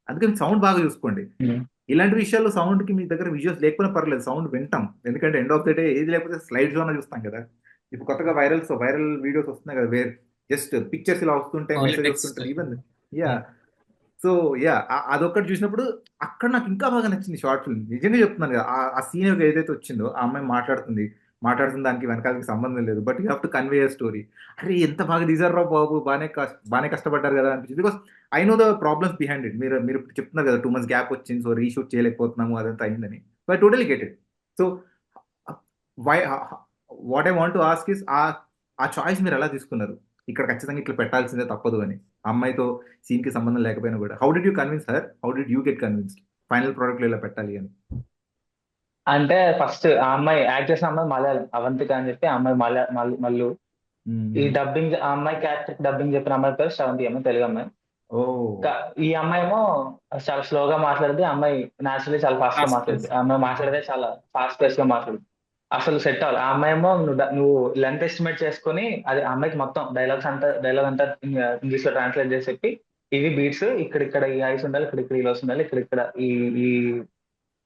అందుకని సౌండ్ బాగా చూసుకోండి. ఇలాంటి విషయాల్లో సౌండ్ కి మీ దగ్గర విజువల్స్ లేకపోయినా పర్లేదు, సౌండ్ వింటాం. ఎందుకంటే ఎండ్ ఆఫ్ ద డే ఏది లేకపోతే స్లైడ్స్ లోనే చూస్తాం కదా. ఇప్పుడు కొత్తగా వైరల్ వీడియోస్ వస్తున్నాయి కదా, వేర్ జస్ట్ పిక్చర్స్ ఇలా వస్తుంటే ఓన్లీ మెసేజ్ టెక్స్ట్. వస్తుంటుంది ఈవెన్. యా, సో యా, అదొక్కటి చూసినప్పుడు అక్కడ నాకు ఇంకా బాగా నచ్చింది షార్ట్ ఫిల్మ్. నిజంగా చెప్తున్నాను కదా, ఆ సీన్ ఏదైతే వచ్చిందో, ఆ అమ్మాయి మాట్లాడుతున్న దానికి వెనకాలకి సంబంధం లేదు, but you have to convey a story. అరే ఎంత బాగా తీసారు రా బాబు, బాగానే కష్టపడ్డారు కదా అనిపించింది. Because I know the problems behind it. మీరు ఇప్పుడు చెప్తున్నారు కదా 2 months గ్యాప్ వచ్చింది, సో రీషూట్ చేయలేకపోతున్నాము అదంతా అయిందని. But totally get it. So why what I want to ask is, ఆ చాయిస్ మీరు ఎలా తీసుకున్నారు? ఇక్కడ ఖచ్చితంగా ఇట్లా పెట్టాల్సిందే తప్పదు అని, అమ్మాయితో సీన్ కి సంబంధం లేకపోయినా కూడా. How did you convince her? How did you get convinced final product లో ఇలా పెట్టాలి అని? అంటే ఫస్ట్ ఆ అమ్మాయి యాక్ట్ చేసిన అమ్మాయి మలయాళం, అవంతిక అని చెప్పి ఆ అమ్మాయి మల్లు. ఈ డబ్బింగ్ ఆ అమ్మాయి క్యారెక్టర్ డబ్బింగ్ చెప్పిన అమ్మాయి పేరు శ్రవంతి, అమ్మాయి తెలుగు అమ్మాయి. ఓ, ఈ అమ్మాయి ఏమో చాలా స్లోగా మాట్లాడేది, ఆ అమ్మాయి నేచురల్లీ చాలా ఫాస్ట్ గా మాట్లాడేది. ఆ అమ్మాయి మాట్లాడేదే చాలా ఫాస్ట్ పేస్ గా మాట్లాడేది. అసలు సెట్ అవ్వాలి. ఆ అమ్మాయి ఏమో నువ్వు లెంత్ ఎస్టిమేట్ చేసుకుని, అది ఆ అమ్మాయికి మొత్తం డైలాగ్ అంతా ఇంగ్లీష్ లో ట్రాన్స్లేట్ చేసి చెప్పి, ఇవి బీట్స్, ఇక్కడ ఈ ఐస్ ఉండాలి, ఇక్కడ ఈ లోస్ ఉండాలి, ఇక్కడ ఈ ఈ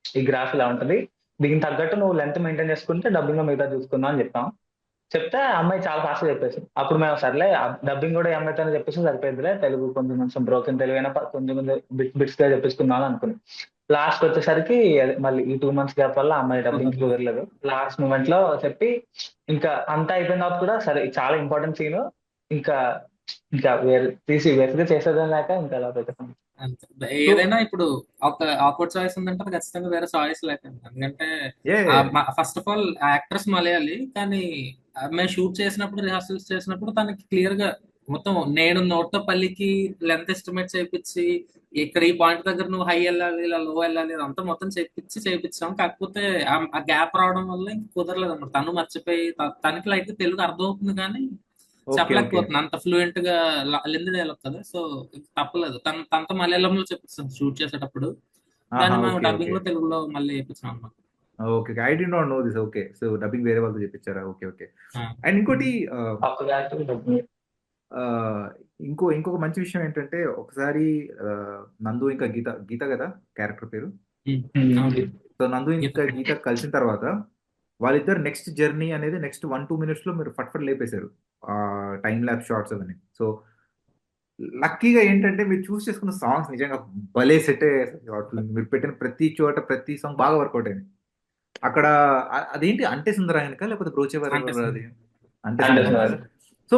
ఈ గ్రాఫ్ ఇలా ఉంటది, దీనికి తగ్గట్టు నువ్వు లెంత్ మెయింటైన్ చేసుకుంటే డబ్బింగ్ లో మిగతా చూసుకుందాం అని చెప్తాం. చెప్తే ఆ అమ్మాయి చాలా ఫాస్ట్ గా చెప్పేసి, అప్పుడు మేము సర్లే డబ్బింగ్ కూడా ఈ అమ్మాయితోనే చెప్పేసి సరిపోయిందిలే, తెలుగు కొంచెం కొంచెం బ్రోకెన్ తెలుగు అయినా కొంచెం కొంచెం బిట్స్ గా చెప్పించుకుందాం అనుకుని. లాస్ట్ వచ్చేసరికి మళ్ళీ ఈ 2 months గ్యాప్ వల్ల ఆ అమ్మాయి డబ్బింగ్ కుదరలేదు. లాస్ట్ మూమెంట్ లో చెప్పి ఇంకా అంతా అయిపోయిన తర్వాత కూడా, సరే ఇది చాలా ఇంపార్టెంట్ సీన్, ఇంకా ఇంకా తీసి వెతికి చేసేదాని లేక ఇంకా అలా పెట్టాను. అంతే. సో ఏదైనా ఇప్పుడు ఒక ఆక్వర్డ్ చాయిస్ ఉందంటే అది ఖచ్చితంగా వేరే చాయిస్ లేకండి. ఎందుకంటే ఏ ఫస్ట్ ఆఫ్ ఆల్ ఆ యాక్ట్రెస్ మలయాళి, కానీ మేము షూట్ చేసినప్పుడు, రిహార్సల్స్ చేసినప్పుడు తనకి క్లియర్ గా మొత్తం నేను నోట్తో పల్లికి లెంత్ ఎస్టిమేట్ చేయించి, ఇక్కడ ఈ పాయింట్ దగ్గర నువ్వు హై వెళ్ళాలి, ఇలా లో వెళ్ళాలి, అదంతా మొత్తం చేయించాం. కాకపోతే ఆ గ్యాప్ రావడం వల్ల ఇంక కుదరలేదు అన్నమాట. తను మర్చిపోయి తనకి లైట్ తెలుగు అర్థమవుతుంది కానీ ఓకే ఓకే చెప్పలేకపోతుంది అంత ఫ్లూయెంట్ గా. లింది డైలాగ్ కదా, సో తప్పలేదు. తనతో మలయాళంలో చెప్పిస్తాం షూట్ చేసేటప్పుడు, ఆహా దాన్ని మేము ఓకే డబ్బింగ్ ఓకే లో తెలుగులో మళ్ళీ వేయించాం అన్నమాట. Okay I did not know this. Okay so dubbing వేరే వాళ్ళతో చెప్పించారా? Okay okay. ఆ, అండ్ ఇంకోటి అప్పుడు దాకా ఆ, ఇంకొక మంచి విషయం ఏంటంటే ఒకసారి నందు ఇంకా గీత గీత కదా క్యారెక్టర్ పేరు. అవును. సో నందు ఇంకా గీత. గీత కలిసిన తర్వాత వాళ్ళిద్దరు నెక్స్ట్ జర్నీ అనేది నెక్స్ట్ 1-2 minutes లో మీరు ఫట్ లేపేశారు ఆ టైం ల్యాబ్ షార్ట్స్ అవన్నీ. సో లక్కీగా ఏంటంటే మీరు చూస్ చేసుకున్న సాంగ్స్ నిజంగా భలే సెట్ అయ్యాయి అసలు షార్ట్ ఫిల్మ్. మీరు పెట్టిన ప్రతి చోట ప్రతి సాంగ్ బాగా వర్కౌట్ అయింది. అక్కడ అదేంటి అంటే సుందరాయనక లేకపోతే బ్రోచేవారు అంటే ఎవరు అది? అంటే అంటే సుందరాయన కదా. So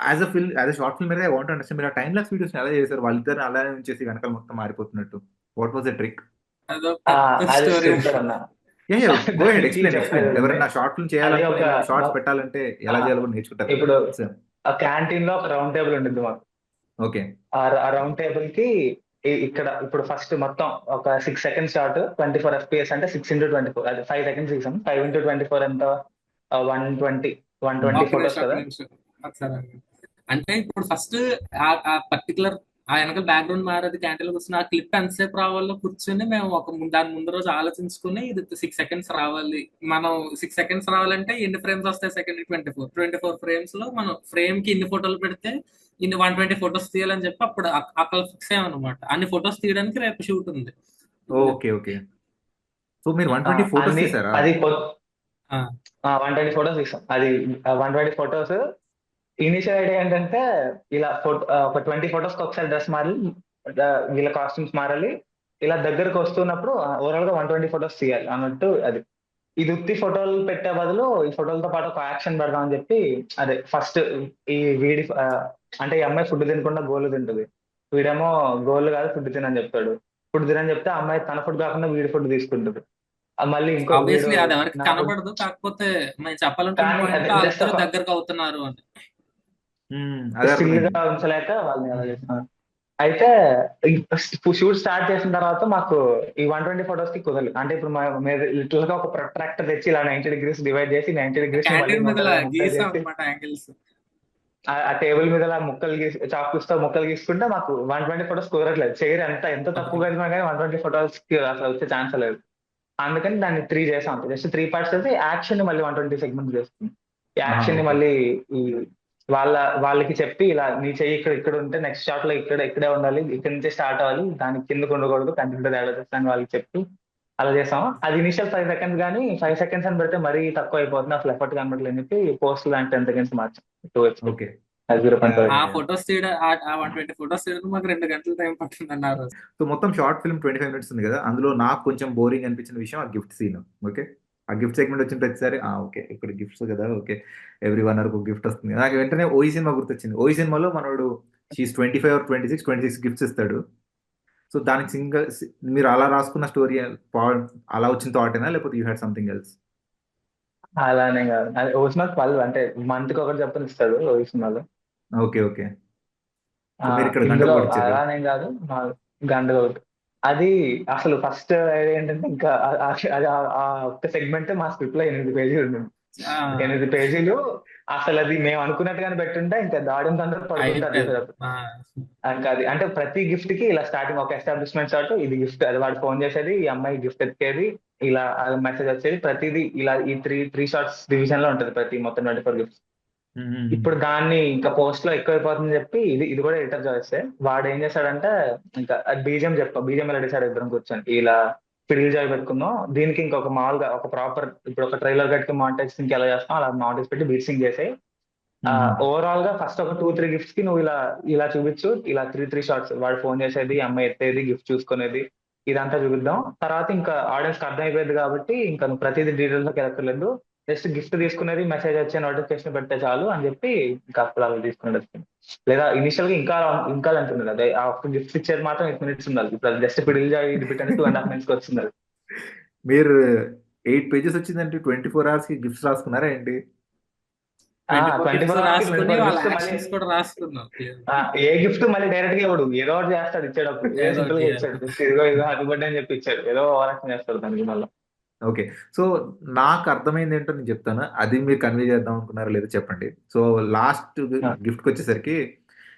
as a short film మీద ఐ వాంట్ అండర్స్టాండ్ మీరు ఆ టైం ల్యాప్స్ వీడియోస్ ఎలా చేశారు? వాళ్ళిద్దరిని అలానే ఉంచేసి వెనకాల మొత్తం మారిపోతున్నట్టు. What was the trick? అదో పెద్ద అది స్టోరీ. సూపర్ అన్న. గో హెడ్ దానికి ఎక్స్ప్లెయిన్ చెప్పేది ఉంది. ఎవరైనా షార్ట్ ఫిల్మ్ అది చేయాలనుకుని ఒక ఇలాంటి షార్ట్స్ పెట్టాలంటే ఎలా చేయాలో కూడా నేర్చుకుంటారు కదా. ఇప్పుడు సో ఆ క్యాంటీన్ లో ఒక రౌండ్ టేబుల్ ఉంటుంది మాకు. ఓకే ఆ రౌండ్ టేబుల్ కి ఇక్కడ ఇప్పుడు ఫస్ట్ మొత్తం ఒక 6 seconds షాట్ 24 FPS అంటే 6x24, అది 5 seconds తీసాం. 5x24 ఎంత 120 ఒక ఫొటోస్ నిమిషం, ఒక కదా. నిమిషం. ఒకసారి ఆగండి. అంటే ఇప్పుడు ఫస్ట్ ఆ పర్టికులర్ ఆ వెనక బ్యాక్గ్రౌండ్ మారేది క్యాంటీన్ లో కూర్చుని ఆ క్లిప్ ఎంతసేపు రావాలో కూర్చొని మేము దాని ముందు రోజు ఆలోచించుకుని ఇది 6 seconds రావాలి, మనం 6 seconds రావాలంటే ఎన్ని ఫ్రేమ్స్ వస్తాయి, సెకండ్ 24 ఫ్రేమ్స్ లో మనం ఫ్రేమ్ కి ఇన్ని ఫోటోలు పెడితే ఇన్ని 120 ఫొటోస్ తీయాలని చెప్పి అప్పుడు అక్కడ ఫిక్స్ అయ్యామన్నమాట. అన్ని ఫొటోస్ తీయడానికి రేపు షూట్ ఉంది. Okay okay. సో మీరు 120 ఫోటోస్ అన్ని తీసారా? అది ఆ, 120 ఫొటోస్ తీసాం. అది 120 ఫొటోస్. ఇనిషియల్ ఐడియా ఏంటంటే ఇలా ఒక 20 ఫొటోస్ కి ఒకసారి డ్రెస్ మారాలి, వీళ్ళ కాస్ట్యూమ్స్ మారాలి, ఇలా దగ్గరకు వస్తున్నప్పుడు ఓవరాల్ గా 120 ఫొటోస్ తీయాలి అన్నట్టు. అది ఇది ఉత్తి ఫోటోలు పెట్టే బదులు ఈ ఫోటోలతో పాటు ఒక యాక్షన్ పెడదాం అని చెప్పి, అదే ఫస్ట్ ఈ అంటే ఈ అమ్మాయి ఫుడ్ తినకుండా గోళ్ళు తింటుంది. వీడేమో గోళ్ళు కాదు ఫుడ్ తినని చెప్తాడు. ఫుడ్ తినని చెప్తే ఆ అమ్మాయి తన ఫుడ్ కాకుండా వీడి ఫుడ్ తీసుకుంటుంది. మళ్ళీ ఇంకో వీడు ఆబ్వియస్లీ అది ఎవరికి నాకు కనబడదు, కాకపోతే మేము చెప్పాలనుకున్న కానీ పాయింట్ అదే జస్ట్ వాళ్ళిద్దరు ఒక దగ్గరకు అవుతున్నారు అని. అదే స్టిల్ అర్థమైంది. గా ఉంచలేక వాళ్ళని అలా చేస్తున్నారు. అయితే షూట్ స్టార్ట్ చేసిన తర్వాత మాకు ఈ 120 ఫొటోస్ కి కుదరలేదు. అంటే ఇప్పుడు లిటిల్ గా ఒక ప్రొట్రాక్టర్ తెచ్చి ఇలా 90 degrees డివైడ్ చేసి 90 degrees ని మళ్ళీ క్యాంటీన్ మీద 120 ముక్కలు గీసాం చేసి అనమాట యాంగిల్స్. ఆ టేబుల్ మీద ఇలా ముక్కలు గీసి చాక్పీస్ తో ముక్కలు గీసుకుంటే మాకు 120 ఫొటోస్ కుదరట్లేదు. చైర్ ఎంత తక్కువ కలిగినా కానీ 120 ఫొటోస్ కి అసలు వచ్చే ఛాన్స్ లేదు. అందుకని దాన్ని 3 చేసాం. జస్ట్ 3 parts అయితే యాక్షన్ ని మళ్ళీ 120 సెగ్మెంట్స్ చేస్తుంది. ఈ యాక్షన్ ని ఓకే మళ్ళీ ఈ వాళ్ళకి చెప్పి ఇలా నీ చెయ్యి ఇక్కడ ఉంటే నెక్స్ట్ షాట్ లో ఇక్కడే ఉండాలి, ఇక్కడ నుంచే స్టార్ట్ అవ్వాలి, దానికి కిందకు ఉండకూడదు, కంటిన్యూ తేడా చేస్తాను వాళ్ళకి చెప్పి అలా చేసాం. అది ఇనిషియల్ 5 seconds కానీ 5 seconds అని పెడితే మరీ తక్కువ అయిపోతుంది, అసలు ఎఫర్ట్ కనబడలేదు అని చెప్పి పోస్ట్ లాంటి 10 seconds మార్చాం. 2 ఓకే. అది 0.5. ఆ ఫొటోస్ తీయడం, ఆ 120 ఫొటోస్ తీయడం మాకు 2 గంటల టైం పట్టింది అన్నారు. సో మొత్తం షార్ట్ ఫిల్మ్ 25 minutes ఉంది కదా, అందులో నాకు కొంచెం బోరింగ్ అనిపించిన విషయం ఆ గిఫ్ట్ సీన్. ఓకే ఆ గిఫ్ట్ సెగ్మెంట్ వచ్చిన ప్రతిసారి ఓకే ఇక్కడ గిఫ్ట్స్ కదా, ఓకే ఎవ్రీ 1 hour ఒక గిఫ్ట్ వస్తుంది. నాకు వెంటనే ఓయి సినిమా గుర్తొచ్చింది. ఓయి సినిమాలో మనోడు షీస్ 25 or 26 గిఫ్ట్స్ ఇస్తాడు. సో దానికి సింగల్ మీరు అలా రాసుకున్న స్టోరీ అలా వచ్చిన థాటేనా లేకపోతే యూ హ్యాడ్ సంథింగ్ ఎల్స్? అలానే కాదు, అది ఓ సినిమా 12 అంటే మంత్ కి ఒకటి చెప్పని ఇస్తాడు ఓ సినిమాలో. Okay okay. సో మీరు ఇక్కడ గంట ఇందులో కొట్టించారు. అలానే కాదు, గంటగా ఒకటి. అది అసలు ఫస్ట్ ఏంటంటే ఇంకా అది ఆ ఒక్క సెగ్మెంట్ మా స్క్రిప్ట్ లో 8 పేజీలు ఉంటుంది. 8 పేజీలు. అసలు అది మేము అనుకున్నట్టుగానే పెట్టుంటే ఇంకా ఆడియన్స్ అందరూ పడుకుంటారు చూసేటప్పుడు. ఇంకా అది అంటే ప్రతి గిఫ్ట్ కి ఇలా స్టార్టింగ్ ఒక ఎస్టాబ్లిష్మెంట్ షాట్, ఇది గిఫ్ట్, అది వాడు ఫోన్ చేసేది, ఈ అమ్మాయి గిఫ్ట్ ఎత్తికేది, ఇలా మెసేజ్ వచ్చేది, ప్రతిదీ ఇలా ఈ త్రీ షార్ట్స్ డివిజన్ లో ఉంటది ప్రతి మొత్తం 24 గిఫ్ట్స్. ఇప్పుడు దాన్ని ఇంకా పోస్ట్ లో ఎక్కువైపోతుందని చెప్పి ఇది కూడా ఎడిటర్ చేస్తే వాడు ఏం చేశాడంటే ఇంకా బీజం ఎలా డిసైడ్ ఇద్దరం కూర్చొని ఇలా ఫిడిల్ జాయ్ పెట్టుకుందాం, దీనికి ఇంకొక మామూలుగా ఒక ప్రాపర్ ఇప్పుడు ఒక ట్రైలర్ కట్టి మాంటేజ్ సింగ్ ఎలా చేస్తాం అలా మాంటేజ్ పెట్టి బీట్ సింగ్ చేసి ఓవరాల్ గా ఫస్ట్ ఒక 2-3 గిఫ్ట్స్ కి నువ్వు ఇలా చూపించు, ఇలా 3 షార్ట్స్, వాడు ఫోన్ చేసేది, అమ్మాయి ఎత్తేది, గిఫ్ట్ చూసుకునేది, ఇదంతా చూపిద్దాం. తర్వాత ఇంకా ఆడియన్స్ కి అర్థమైపోయింది కాబట్టి ఇంకా నువ్వు ప్రతిదీ డీటెయిల్స్ లోకి వెళ్ళక్కర్లేదు, జస్ట్ గిఫ్ట్ తీసుకునేది, మెసేజ్ వచ్చే నోటిఫికేషన్ పెడితే చాలు అని చెప్పి ఇంకా అప్పుడు అలా తీసుకునేది. లేదా ఇనిషియల్ గా ఇంకా అంటున్నారు అదే అప్పుడు గిఫ్ట్ ఇచ్చేది మాత్రం 8 minutes ఉండాలి. ఇప్పుడు జస్ట్ పిడిల్ ఇది పెట్టండి 2.5 minutes వచ్చింది అది. మీరు 8 pages వచ్చిందంటే 24 hours కి గిఫ్ట్స్ రాసుకున్నారా ఏంటి? 24 24 గిఫ్ట్స్ hours కి రాసుకుని 24 వాళ్ళ gifts మళ్ళీ యాక్షన్స్ కూడా రాసుకున్నాం. ఏ గిఫ్ట్ మళ్ళీ డైరెక్ట్ గా ఇవ్వడు, ఏదో ఒకటి చేస్తాడు ఇచ్చేటప్పుడు. ఏదో ఏదో సింపుల్ ఒకటి గా ఇచ్చాడు, జస్ట్ ఇదిగో ఇదిగో హ్యాపీ బర్త్డే అని చెప్పి ఇచ్చాడు, ఏదో ఓవరాక్షన్ చేస్తాడు దానికి మళ్ళీ. ఓకే. సో, నాకు అర్థమైంది ఏంటో నేను చెప్తాను. అది మీరు కన్వే చేద్దాం అనుకున్నారో లేదో చెప్పండి. సో, లాస్ట్ గిఫ్ట్‌కొచ్చేసరికి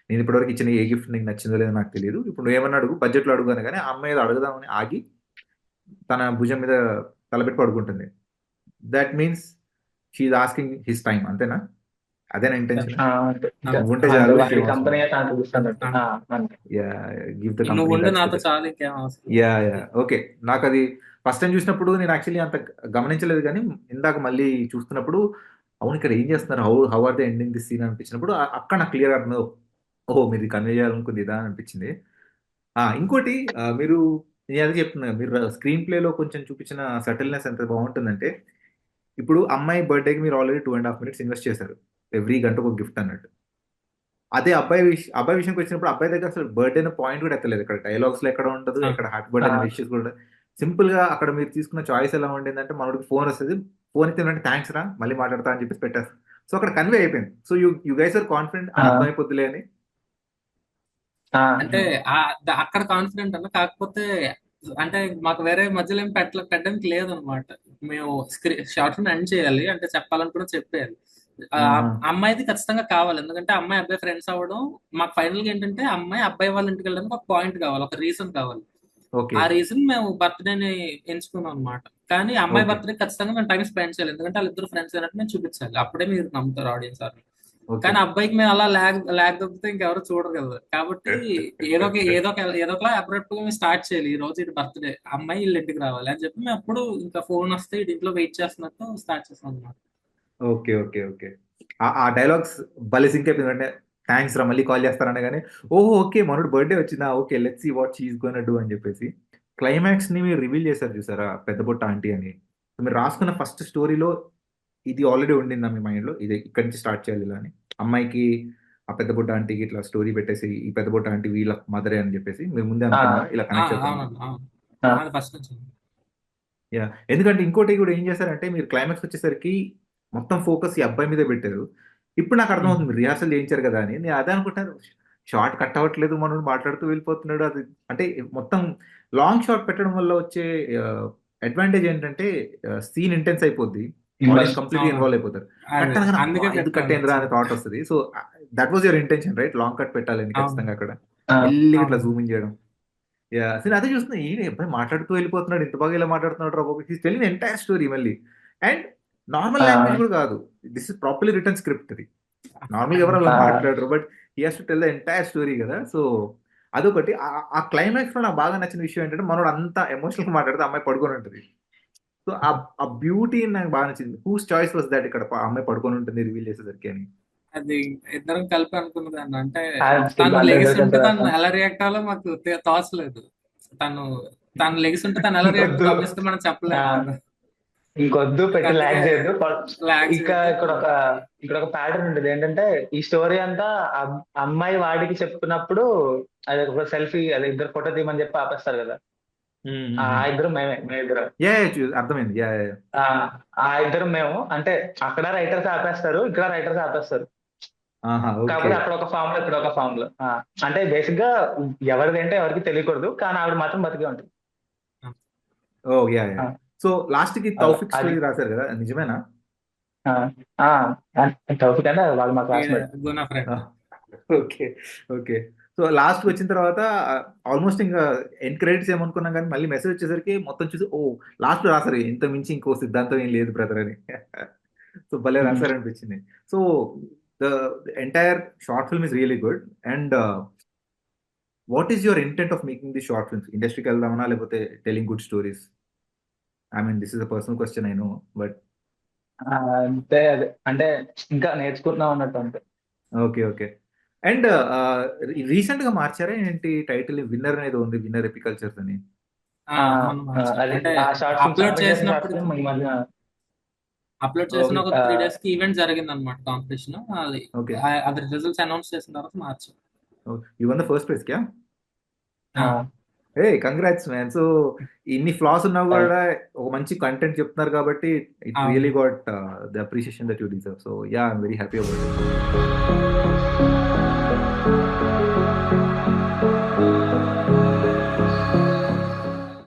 నేను ఇప్పటివరకు ఇచ్చిన ఏ గిఫ్ట్ నీకు నచ్చిందో లేదో నాకు తెలీదు. ఇప్పుడు నువ్వేమన్నా అడుగు, బడ్జెట్‌లో అడుగు అనగానే ఆ అమ్మాయి ఏదో అడుగుదామని ఆగి, తన భుజం మీద తలపెట్టి పడుకుంటుంది. That means she is asking his time అంతేనా? అదేనా ఇంటెన్షన్? ఉంటే చాలు వాడి ఇంకేం అవసరం కంపెనీ లేదు. తనకు చూస్తున్నట్టు. అంతే. గివ్ ద నువ్వు కంపెనీ ఉండు దట్స్ నాతో చాలు ఇంకేం అవసరం లేదు. Yeah okay. నాకు అది ఫస్ట్ టైం చూసినప్పుడు నేను యాక్చువల్లీ అంత గమనించలేదు, కానీ ఇందాక మళ్ళీ చూస్తున్నప్పుడు అవును ఇక్కడ ఏం చేస్తున్నారు, how are they ending this scene అనిపించినప్పుడు అక్కడ నాకు క్లియర్ అర్థం ఓహో మీరు కన్వే చేయాలనుకుంది ఇదా అనిపించింది. ఇంకోటి మీరు నేను అదే చెప్తున్నా, మీరు స్క్రీన్ ప్లేలో కొంచెం చూపించిన సటిల్నెస్ ఎంత బాగుంటుందంటే, ఇప్పుడు అమ్మాయి బర్త్డేకి మీరు ఆల్రెడీ 2.5 minutes ఇన్వెస్ట్ చేశారు, ఎవ్రీ గంటకు ఒక గిఫ్ట్ అన్నట్టు. అదే అబ్బాయి విషయంకి వచ్చినప్పుడు అబ్బాయి దగ్గర అసలు బర్త్డే అనే పాయింట్ కూడా ఎత్తలేదు. ఇక్కడ డైలాగ్స్ లో ఎక్కడ ఉండదు, ఎక్కడ హ్యాపీ బర్త్డే అనే విషయస్ కూడా ఉండదు. సింపుల్ గా అక్కడ మీరు తీసుకున్న చాయిస్ ఎలా ఉండిందంటే, మనోడికి ఫోన్ వస్తుంది, ఫోన్ ఇస్తే థ్యాంక్స్ రా మళ్ళీ మాట్లాడతా అని చెప్పేసి పెట్టేస్తారు. సో అక్కడ కన్వే అయిపోయింది. So you guys are confident అర్థమైపోద్దులే అని. అంటే అక్కడ కాన్ఫిడెంట్ అన్న, కాకపోతే అంటే మాకు వేరే మధ్యలో ఏం పెట్టడానికి లేదనమాట. మేము షార్ట్ ఫిల్మ్ ఎండ్ చేయాలి అంటే చెప్పాలనుకున్నా చెప్పేయాలి. అమ్మాయిది ఖచ్చితంగా కావాలి, ఎందుకంటే అమ్మాయి అబ్బాయి ఫ్రెండ్స్ అవ్వడం మాకు ఫైనల్ గా ఏంటంటే అమ్మాయి అబ్బాయి వాళ్ళ ఇంటికి వెళ్ళడానికి ఒక పాయింట్ కావాలి, ఒక రీజన్ కావాలి. ఓకే ఆ రీజన్ మేము బర్త్డేని ఎంచుకున్నాం అనమాట. కానీ అమ్మాయి ఓకే బర్త్డే ఖచ్చితంగా మేము టైం స్పెండ్ చేయాలి, ఎందుకంటే వాళ్ళిద్దరు ఫ్రెండ్స్ అయినట్టు మేము చూపించాలి, అప్పుడే మీరు నమ్ముతారు ఆడియన్స్ అని. ఓకే కానీ అబ్బాయికి మేము అలా లాగ్ దొబ్బితే ఇంకెవరు చూడరు కదా, కాబట్టి ఏదో ఒకలా అబ్రప్ట్ గా మేము స్టార్ట్ చేయాలి. ఈ రోజు ఇది బర్త్డే, అమ్మాయి వీళ్ళ ఇంటికి రావాలి అని చెప్పి మేము అప్పుడు ఇంకా ఫోన్ వస్తే ఇంట్లో వెయిట్ చేస్తున్నట్టు స్టార్ట్ చేస్తాం అనమాట. ఓకే ఓకే ఓకే ఆ డైలాగ్స్ భలే సింక్ అయిపోయింది. అంటే థ్యాంక్స్ రా మళ్ళీ కాల్ చేస్తారనే కానీ ఓహో ఓకే మనోడు బర్త్డే వచ్చిందా, okay let's see what she's gonna do అని చెప్పేసి క్లైమాక్స్ ని మీరు రివీల్ చేశారు చూసారా, పెద్ద బొట్ట ఆంటీ అని. So, మీరు రాసుకున్న ఫస్ట్ స్టోరీలో ఇది ఆల్రెడీ ఉండిందా మీ మైండ్ లో, ఇది ఇక్కడి నుంచి స్టార్ట్ చేయాలి ఇలా అని? అమ్మాయికి ఆ పెద్ద బొట్ట ఆంటీకి ఇట్లా స్టోరీ పెట్టేసి ఈ పెద్ద బొట్ట ఆంటీ వీళ్ళ మదరే అని చెప్పేసి మీరు ముందే అనుకున్నారా ఇలా కనెక్ట్ అవుతుంది? అవునండి, అవును, ఫస్ట్ నుంచి. యా ఎందుకంటే ఇంకోటి కూడా ఏం చేశారంటే, మీరు క్లైమాక్స్ వచ్చేసరికి మొత్తం ఫోకస్ ఈ అబ్బాయి మీదే పెట్టారు. ఇప్పుడు నాకు అర్థమవుతుంది మీరు రిహార్సల్ చేయించారు కదా అని. నేను అదే అనుకుంటాను, షార్ట్ కట్ అవ్వట్లేదు, మనం మాట్లాడుతూ వెళ్ళిపోతున్నాడు అది. అంటే మొత్తం లాంగ్ షాట్ పెట్టడం వల్ల వచ్చే అడ్వాంటేజ్ ఏంటంటే సీన్ ఇంటెన్స్ అయిపోద్ది, ఆడియన్స్ కంప్లీట్లీ ఇన్వాల్వ్ అయిపోతారు. కట్ అనగానే అందుకే "అబ్బా, ఎందుకు కట్ అయిందిరా" అనే థాట్ వస్తుంది. So that was your intention right, long cut పెట్టాలని ఖచ్చితంగా అక్కడ వెళ్ళి ఇట్లా జూమ్ ఇన్ చేయడం. యా అసలు అదే చూస్తున్నా, ఈ అబ్బాయి మాట్లాడుతూ వెళ్ళిపోతున్నాడు, ఇంత బాగా ఇలా మాట్లాడుతున్నాడు రా బాబు, హీస్ టెలింగ్ ఎంటైర్ స్టోరీ మళ్ళీ. అండ్ నార్మల్ లాంగ్వేజ్ కూడా కాదు, this is properly return script. ఇది నార్మల్ ఎవరు అలా మాట్లాడరు, but he has to tell the entire story కదా. సో అదొకటి. ఆ క్లైమాక్స్ లో నాకు బాగా నచ్చిన విషయం ఏంటంటే, మనోడు అంతా ఎమోషనల్ గా మాట్లాడితే అమ్మాయి పడుకొని ఉంటుంది. సో ఆ బ్యూటీ నాకు బాగా నచ్చింది. హూస్ చాయిస్ వాస్ దట్ ఇక్కడ అమ్మాయి పడుకొని ఉంటుంది రివీల్ చేసేసరికి అని. అది ఇద్దరం కలిపి అనుకున్నదాన్ని. అంటే తను లెగిసి ఉంటే తను ఎలా రియాక్ట్ అవ్వాలో మాకు తోచలేదు. తను తను లెగిసి ఉంటే తను ఎలా రియాక్ట్ గమనిస్తే మనం చెప్పలేము కదా. ఇంకొద్దు పెట్టి లాగ్ చేయొద్దు. Lag ఇక్కడ ఒక ప్యాటర్న్ ఉంటుంది ఏంటంటే, ఈ స్టోరీ అంతా అమ్మాయి వాడికి చెప్పుకున్నప్పుడు అది ఒక సెల్ఫీ, అది ఇద్దరు ఫోటో తీయమని చెప్పి ఆపేస్తారు కదా. ఆ ఇద్దరు మేమిద్దరం, అర్థమైంది. ఆ ఇద్దరు మేము, అంటే అక్కడ రైటర్స్ ఆపేస్తారు, ఇక్కడ రైటర్స్ ఆపేస్తారు. కాకపోతే అక్కడ ఒక ఫామ్ లో, ఇక్కడ ఒక ఫామ్ లో. అంటే బేసిక్ గా ఎవరిది అంటే ఎవరికి తెలియకూడదు, కానీ ఆవిడ మాత్రం బతికే ఉంటుంది. ఓ యా సో లాస్ట్ కి తౌఫిక్ స్టోరీ రాశారు కదా, నిజమేనా? తౌఫిక్ అంటే వాళ్ళు మా classmate. Okay okay. So last వచ్చిన తర్వాత ఆల్మోస్ట్ ఇంకా ఎండ్ క్రెడిట్స్ ఏమనుకున్నాం, కానీ మళ్ళీ మెసేజ్ వచ్చేసరికి మొత్తం చూసి ఓ లాస్ట్ లో రాశారు ఇంత మించి ఇంకో సిద్ధాంతం ఏం లేదు బ్రదర్ అని. సో భలే రాశారు అనిపించింది. So the entire short film is really good. And what is your intent of making the short films? ఇండస్ట్రీకి వెళ్దామనా, లేకపోతే telling good stories? I mean this is a personal question I know, but అంతే. అదే అంటే ఇంకా నేర్చుకుంటున్నాం అన్నట్టు అంతే. Okay okay. And recent గా మార్చారా ఏంటి టైటిల్? విన్నర్ అనేది ఉంది, విన్నర్ ఎపికల్చర్స్ అని. అప్లోడ్ చేసినప్పుడు అప్లోడ్ చేసిన ఒక ఆ, 3 days కి ఈవెంట్ జరిగింది అనమాట, కాంపిటీషన్. అది ఓకే. అది రిజల్ట్స్ అనౌన్స్ చేసిన తర్వాత మార్చి. You won the first prize క్యా? ఆ, ఏ కంగ్రాట్స్ మ్యాన్. సో ఇన్ని ఫ్లాస్ ఉన్నా థాంక్స్. కూడా ఒక మంచి కంటెంట్ చెప్తున్నారు కాబట్టి ఇట్ అవును. Really got the appreciation that you deserve. So yeah, I'm very happy about it.